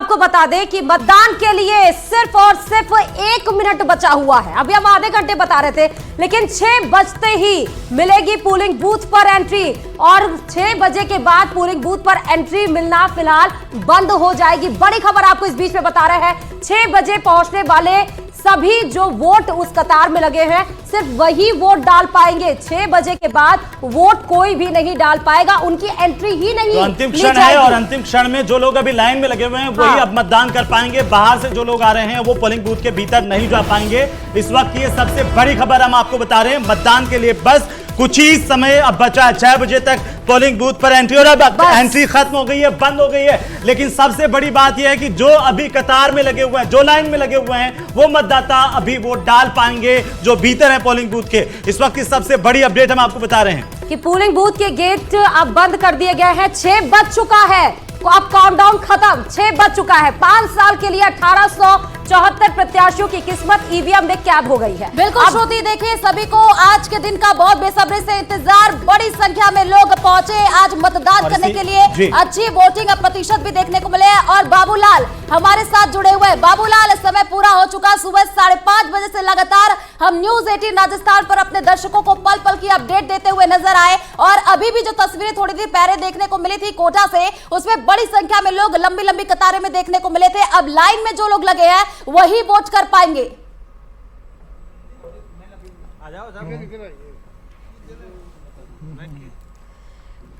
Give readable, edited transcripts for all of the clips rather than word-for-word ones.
आपको बता दें कि मतदान के लिए सिर्फ और सिर्फ 1 मिनट बचा हुआ है। अभी हम आधे घंटे बता रहे थे, लेकिन 6 बजते ही मिलेगी पोलिंग बूथ पर एंट्री, और 6 बजे के बाद पोलिंग बूथ पर एंट्री मिलना फिलहाल बंद हो जाएगी। बड़ी खबर आपको इस बीच में बता रहे हैं, 6 बजे पहुंचने वाले सभी जो वोट उस कतार में लगे हैं सिर्फ वही वोट डाल पाएंगे। 6 बजे के बाद वोट कोई भी नहीं डाल पाएगा, उनकी एंट्री ही नहीं। तो अंतिम क्षण है, और अंतिम क्षण में जो लोग अभी लाइन में लगे हुए हैं वही अब मतदान कर पाएंगे। बाहर से जो लोग आ रहे हैं वो पोलिंग बूथ के भीतर नहीं जा पाएंगे। इस वक्त ये सबसे बड़ी खबर हम आपको बता रहे हैं, मतदान के लिए बस कुछ ही समय अब बचा है। 6 बजे तक पोलिंग बूथ पर एंट्री, और अब एंट्री खत्म हो गई है, बंद हो गई है। लेकिन सबसे बड़ी बात यह है कि जो अभी कतार में लगे हुए हैं, जो लाइन में लगे हुए हैं, वो मतदाता अभी वोट डाल पाएंगे जो भीतर है पोलिंग बूथ के। इस वक्त की सबसे बड़ी अपडेट हम आपको बता रहे हैं कि पोलिंग बूथ के गेट अब बंद कर दिए गए हैं। 6 बज चुका है, अब काउंटडाउन खत्म, 6 बज चुका है। 5 साल के लिए 1874 प्रत्याशियों की किस्मत ईवीएम में कैद हो गई है। बिल्कुल श्रुति, देखिए सभी को आज के दिन का बहुत बेसब्री से इंतजार। बड़ी संख्या में लोग पहुंचे आज मतदान करने के लिए। अच्छी वोटिंग प्रतिशत भी देखने को मिले हैं। और बाबूलाल हमारे साथ जुड़े हुए हैं। बाबूलाल, समय पूरा हो चुका, सुबह 5:30 बजे से लगातार हम न्यूज 18 राजस्थान पर अपने दर्शकों को पल पल की अपडेट देते हुए नजर आए। और अभी भी जो तस्वीरें थोड़ी देर पहले देखने को मिली थी कोटा से, उसमें बड़ी संख्या में लोग लंबी लंबी कतारें में देखने को मिले थे। अब लाइन में जो लोग लगे हैं वही वोट कर पाएंगे।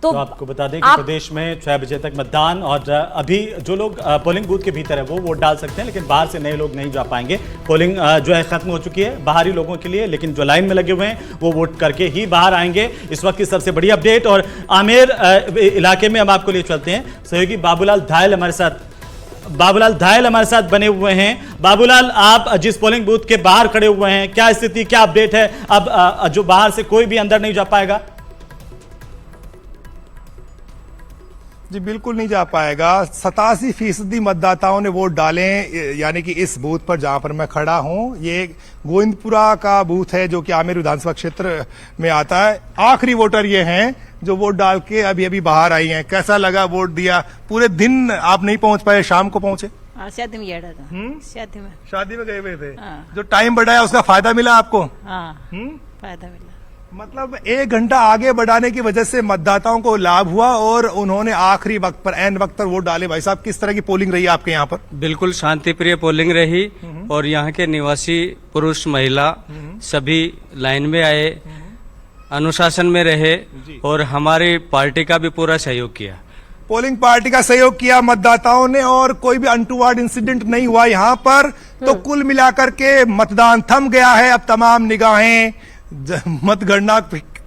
तो आपको बता दें कि प्रदेश में 6 बजे तक मतदान, और अभी जो लोग पोलिंग बूथ के भीतर है वो वोट डाल सकते हैं, लेकिन बाहर से नए लोग नहीं जा पाएंगे। पोलिंग जो है खत्म हो चुकी है बाहरी लोगों के लिए, लेकिन जो लाइन में लगे हुए हैं वो वोट करके ही बाहर आएंगे। इस वक्त की सबसे बड़ी अपडेट, और आमेर इलाके में हम आपको लिए चलते हैं। सहयोगी बाबूलाल धायल हमारे साथ बने हुए हैं। बाबूलाल, आप जिस पोलिंग बूथ के बाहर खड़े हुए हैं, क्या स्थिति, क्या अपडेट है? अब जो बाहर से कोई भी अंदर नहीं जा पाएगा? जी बिल्कुल नहीं जा पाएगा। 87% मतदाताओं ने वोट डाले, यानी कि इस बूथ पर जहां पर मैं खड़ा हूं, ये गोविंदपुरा का बूथ है जो कि आमेर विधानसभा क्षेत्र में आता है। आखिरी वोटर ये हैं जो वोट डाल के अभी अभी बाहर आई हैं। कैसा लगा वोट दिया? पूरे दिन आप नहीं पहुंच पाए, शाम को पहुंचे? शादी में गया था। शादी में गए हुए थे। जो टाइम बढ़ाया उसका फायदा मिला आपको? फायदा मिला, मतलब 1 घंटा आगे बढ़ाने की वजह से मतदाताओं को लाभ हुआ और उन्होंने आखिरी वक्त पर, एन वक्त पर वोट डाले। भाई साहब, किस तरह की पोलिंग रही आपके यहाँ पर? बिल्कुल शांतिप्रिय पोलिंग रही, और यहाँ के निवासी पुरुष महिला सभी लाइन में आए, अनुशासन में रहे, और हमारी पार्टी का भी पूरा सहयोग किया। पोलिंग पार्टी का सहयोग किया मतदाताओं ने, और कोई भी अनटूवर्ड इंसिडेंट नहीं हुआ यहाँ पर। तो कुल मिलाकर के मतदान थम गया है। अब तमाम निगाहें मतगणना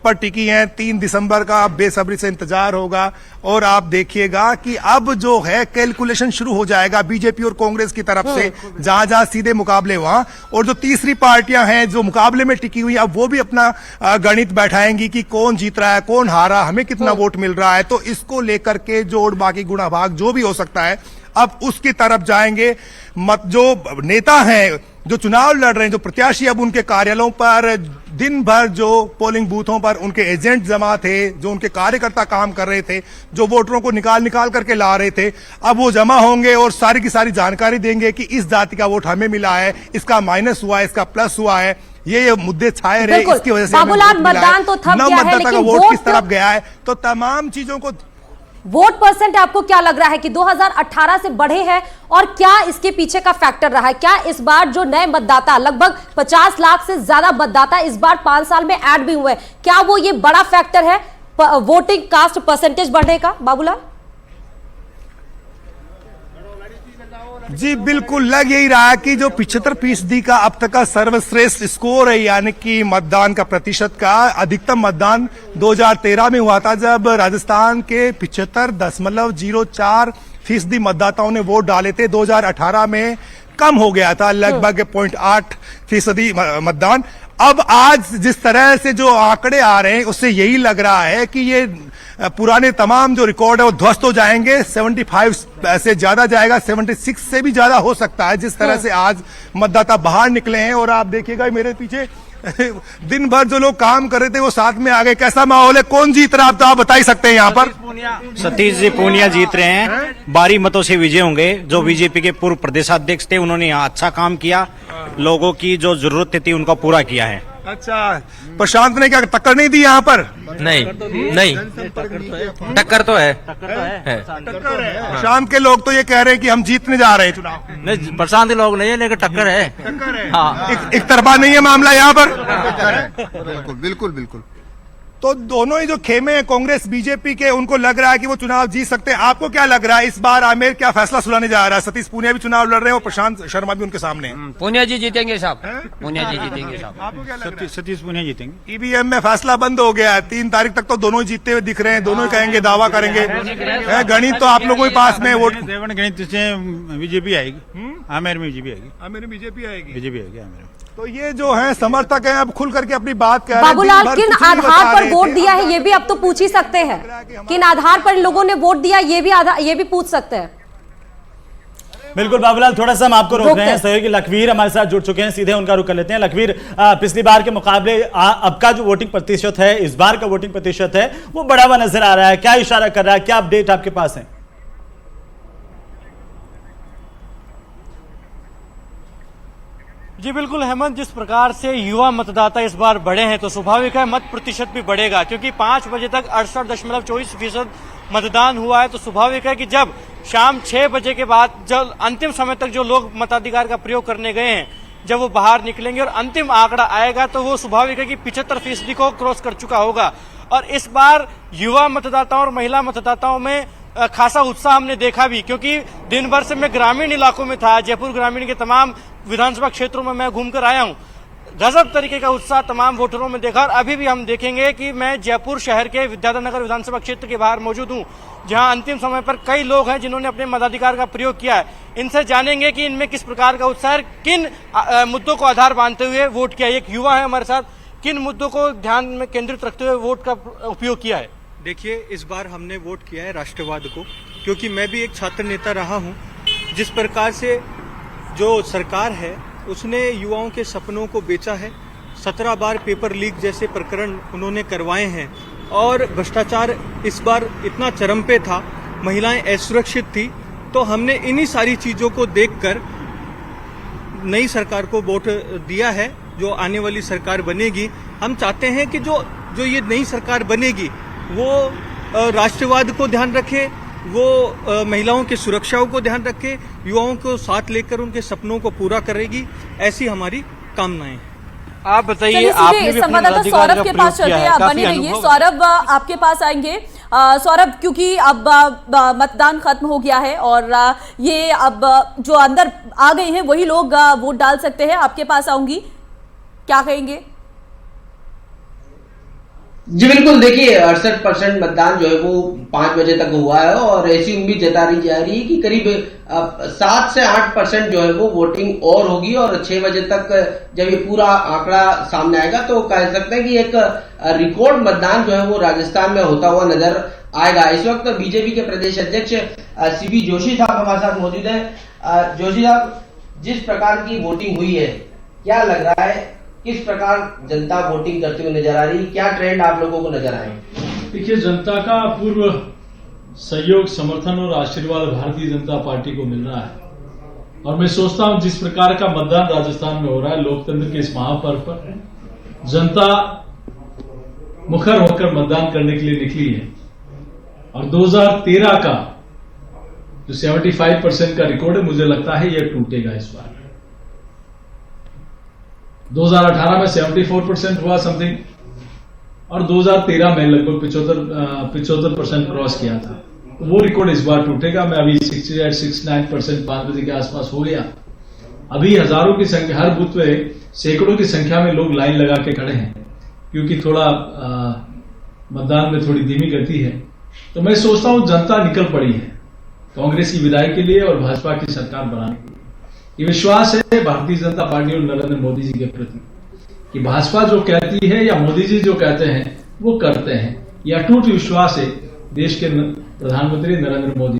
पर टिकी हैं। 3 दिसंबर का बेसब्री से इंतजार होगा, और आप देखिएगा कि अब जो है कैलकुलेशन शुरू हो जाएगा बीजेपी और कांग्रेस की तरफ से, जहां जहां सीधे मुकाबले वहां, और जो तीसरी पार्टियां हैं जो मुकाबले में टिकी हुई, अब वो भी अपना गणित बैठाएंगी कि कौन जीत रहा है, कौन हारा, हमें कितना वोट मिल रहा है। तो इसको लेकर के जोड़ बाकी गुणा भाग जो भी हो सकता है, अब उसकी तरफ जाएंगे। जो नेता हैं जो चुनाव लड़ रहे हैं, जो प्रत्याशी, अब उनके कार्यालयों पर दिन भर, जो पोलिंग बूथों पर उनके एजेंट जमा थे, जो उनके कार्यकर्ता काम कर रहे थे, जो वोटरों को निकाल करके ला रहे थे, अब वो जमा होंगे और सारी की सारी जानकारी देंगे कि इस जाति का वोट हमें मिला है, इसका माइनस हुआ है, इसका प्लस हुआ है। ये मुद्दे छाए रहे, इसकी वजह से मतदान तो थम गया है, लेकिन वोट किस तरफ गया है, तो तमाम चीजों को। वोट परसेंट आपको क्या लग रहा है कि 2018 से बढ़े हैं, और क्या इसके पीछे का फैक्टर रहा है? क्या इस बार जो नए मतदाता, लगभग 50 लाख से ज्यादा मतदाता इस बार 5 साल में ऐड भी हुए, क्या वो ये बड़ा फैक्टर है वोटिंग कास्ट परसेंटेज बढ़ने का? बाबूलाल जी बिल्कुल लग यही रहा है कि जो 75% का अब तक का सर्वश्रेष्ठ स्कोर है, यानी कि मतदान का प्रतिशत का अधिकतम मतदान 2013 में हुआ था, जब राजस्थान के 75.04% मतदाताओं ने वोट डाले थे। 2018 में कम हो गया था, लगभग 0.8% मतदान। अब आज जिस तरह से जो आंकड़े आ रहे हैं, उससे यही लग रहा है कि ये पुराने तमाम जो रिकॉर्ड है वो ध्वस्त हो जाएंगे। 75 से ज्यादा जाएगा, 76 से भी ज्यादा हो सकता है, जिस तरह से आज मतदाता बाहर निकले हैं। और आप देखिएगा मेरे पीछे दिन भर जो लोग काम कर रहे थे वो साथ में आ गए, कैसा माहौल है, कौन जीत रहा है, आप तो आप बता ही सकते हैं यहाँ पर। सतीश जी पूनिया जीत रहे हैं, भारी मतों से विजय होंगे। जो बीजेपी के पूर्व प्रदेशाध्यक्ष थे उन्होंने यहाँ अच्छा काम किया, लोगों की जो जरूरत थी उनका पूरा किया है। अच्छा, प्रशांत ने क्या टक्कर नहीं दी यहाँ पर? नहीं टक्कर तो है। प्रशांत के लोग तो ये कह रहे हैं कि हम जीतने जा रहे हैं चुनाव। नहीं, प्रशांत के लोग नहीं है, लेकिन टक्कर है। हाँ, एक तरफा नहीं है मामला यहाँ पर। बिल्कुल बिल्कुल बिल्कुल। तो दोनों ही जो खेमे हैं कांग्रेस बीजेपी के, उनको लग रहा है कि वो चुनाव जीत सकते हैं। आपको क्या लग रहा है इस बार आमेर क्या फैसला सुनाने जा रहा है? सतीश पूनिया भी चुनाव लड़ रहे हैं और प्रशांत शर्मा भी उनके सामने हैं। पूनिया जी जीतेंगे साहब, पूनिया जी जीतेंगे साहब। आपको क्या लग रहा है? सतीश पूनिया जीतेंगे। ईवीएम में फैसला बंद हो गया है, 3 तारीख तक तो दोनों ही जीतते हुए दिख रहे हैं, दोनों ही कहेंगे, दावा करेंगे। गणित तो आप लोगों के पास में, वोट गणित से बीजेपी आएगी, आमेर में बीजेपी आएगी, आमेर में बीजेपी आएगी, बीजेपी आएगी आमेर में। तो ये जो है समर्थक हैं अब खुल करके अपनी बात कह रहे हैं। बाबूलाल, दिन भर किन कुछ नहीं आधार बता पर रहे वोट थे। दिया है ये भी अब तो पूछ ही सकते हैं। किन आधार पर इन लोगों ने वोट दिया ये भी पूछ सकते हैं। बिल्कुल बाबूलाल, थोड़ा सा हम आपको रोक रहे हैं। सहयोगी लखवीर हमारे साथ जुड़ चुके हैं, सीधे उनका रुख कर लेते हैं। लखवीर, पिछली बार के मुकाबले अब का जो वोटिंग प्रतिशत है, इस बार का वोटिंग प्रतिशत है, वो बढ़ा हुआ नजर आ रहा है। क्या इशारा कर रहा है, क्या अपडेट आपके पास है? जी बिल्कुल हेमंत, जिस प्रकार से युवा मतदाता इस बार बढ़े हैं तो स्वाभाविक है मत प्रतिशत भी बढ़ेगा, क्योंकि 5 बजे तक 68.24% मतदान हुआ है। तो स्वाभाविक है कि जब शाम 6 बजे के बाद जब अंतिम समय तक जो लोग मताधिकार का प्रयोग करने गए हैं, जब वो बाहर निकलेंगे और अंतिम आंकड़ा आएगा तो वो स्वाभाविक है कि 75% को क्रॉस कर चुका होगा। और इस बार युवा मतदाताओं और महिला मतदाताओं में खासा उत्साह हमने देखा भी, क्योंकि दिन भर से मैं ग्रामीण इलाकों में था, जयपुर ग्रामीण के तमाम विधानसभा क्षेत्रों में मैं घूमकर आया हूं। गजब तरीके का उत्साह तमाम वोटरों में देखा। और अभी भी हम देखेंगे कि मैं जयपुर शहर के विद्याधर विधानसभा क्षेत्र के बाहर मौजूद हूं, जहां अंतिम समय पर कई लोग हैं जिन्होंने अपने मताधिकार का प्रयोग किया है। इनसे जानेंगे कि इनमें किस प्रकार का उत्साह है, किन मुद्दों को आधार मानते हुए वोट किया। एक युवा है हमारे साथ, किन मुद्दों को ध्यान में केंद्रित रखते हुए वोट का उपयोग किया है? देखिए, इस बार हमने वोट किया है राष्ट्रवाद को, क्योंकि मैं भी एक छात्र नेता रहा हूं। जिस प्रकार से जो सरकार है उसने युवाओं के सपनों को बेचा है, 17 बार पेपर लीक जैसे प्रकरण उन्होंने करवाए हैं, और भ्रष्टाचार इस बार इतना चरम पे था, महिलाएं असुरक्षित थी। तो हमने इन्हीं सारी चीजों को देखकर नई सरकार को वोट दिया है, जो आने वाली सरकार बनेगी। हम चाहते हैं कि जो ये नई सरकार बनेगी वो राष्ट्रवाद को ध्यान रखे, वो महिलाओं की सुरक्षाओं को ध्यान रखे, युवाओं को साथ लेकर उनके सपनों को पूरा करेगी, ऐसी हमारी कामनाएं हैं। आप बताइए, आपने भी संवाददाता सौरभ के पास चलते हैं, आप बने रहिए। सौरभ, आपके पास आएंगे। सौरभ, क्योंकि अब मतदान खत्म हो गया है और ये अब जो अंदर आ गए हैं वही लोग वोट डाल सकते हैं। आपके पास आऊंगी, क्या कहेंगे? जी बिल्कुल, देखिए 68% मतदान जो है वो 5 बजे तक हुआ है और ऐसी उम्मीद जता रही जा रही है कि करीब 7 से 8% जो है वो वोटिंग और होगी, और 6 बजे तक जब ये पूरा आंकड़ा सामने आएगा तो कह सकते हैं कि एक रिकॉर्ड मतदान जो है वो राजस्थान में होता हुआ नजर आएगा। इस वक्त बीजेपी के प्रदेश अध्यक्ष सीपी जोशी साहब हमारे साथ मौजूद है। जोशी साहब, जिस प्रकार की वोटिंग हुई है, क्या लग रहा है, किस प्रकार जनता वोटिंग करते हुए नजर आ रही है, क्या ट्रेंड आप लोगों को नजर आए? देखिए, जनता का पूर्व सहयोग, समर्थन और आशीर्वाद भारतीय जनता पार्टी को मिल रहा है, और मैं सोचता हूं जिस प्रकार का मतदान राजस्थान में हो रहा है, लोकतंत्र के इस महापर्व पर जनता मुखर होकर मतदान करने के लिए निकली है। और 2013 का जो 75% का रिकॉर्ड है, मुझे लगता है यह टूटेगा इस बार। 2018 में 74% हुआ समथिंग, और 2013 में लगभग 75% क्रॉस किया था। तो वो रिकॉर्ड इस बार टूटेगा। मैं अभी 68-69% 5 बजे के आसपास हो गया। अभी हजारों की संख्या, हर बूथ पे सैकड़ों की संख्या में लोग लाइन लगा के खड़े हैं, क्योंकि थोड़ा मतदान में थोड़ी धीमी गति है। तो मैं सोचता हूं जनता निकल पड़ी है कांग्रेस की विदाई के लिए और भाजपा की सरकार बनाने के लिए। ये विश्वास है भारतीय जनता पार्टी और नरेंद्र मोदी जी के प्रति कि भाजपा जो कहती है या मोदी जी जो कहते हैं वो करते हैं। यह अटूट विश्वास है देश के प्रधानमंत्री नरेंद्र मोदी